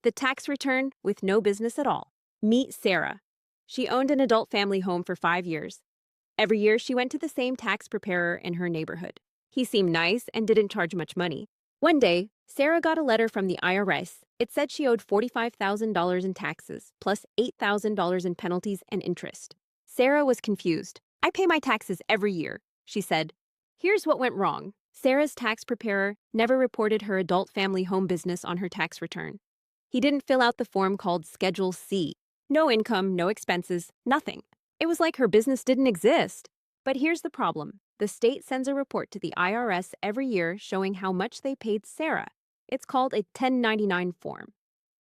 The tax return with no business at all. Meet Sarah. She owned an adult family home for 5 years. Every year, she went to the same tax preparer in her neighborhood. He seemed nice and didn't charge much money. One day, Sarah got a letter from the IRS. It said she owed $45,000 in taxes, plus $8,000 in penalties and interest. Sarah was confused. "I pay my taxes every year," she said. Here's what went wrong. Sarah's tax preparer never reported her adult family home business on her tax return. He didn't fill out the form called Schedule C. No income, no expenses, nothing. It was like her business didn't exist. But here's the problem. The state sends a report to the IRS every year showing how much they paid Sarah. It's called a 1099 form.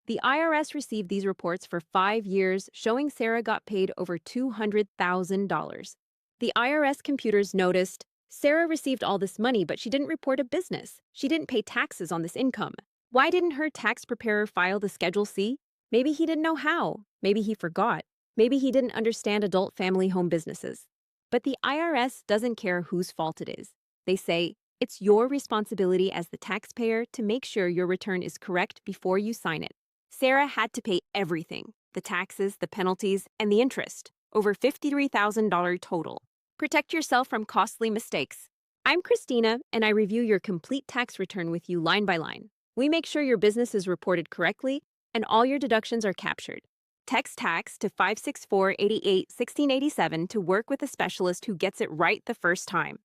The IRS received these reports for 5 years, showing Sarah got paid over $200,000. The IRS computers noticed Sarah received all this money, but she didn't report a business. She didn't pay taxes on this income. Why didn't her tax preparer file the Schedule C? Maybe he didn't know how. Maybe he forgot. Maybe he didn't understand adult family home businesses. But the IRS doesn't care whose fault it is. They say, it's your responsibility as the taxpayer to make sure your return is correct before you sign it. Sarah had to pay everything, the taxes, the penalties, and the interest, over $53,000 total. Protect yourself from costly mistakes. I'm Christina, and I review your complete tax return with you line by line. We make sure your business is reported correctly and all your deductions are captured. Text tax to 564-88-1687 to work with a specialist who gets it right the first time.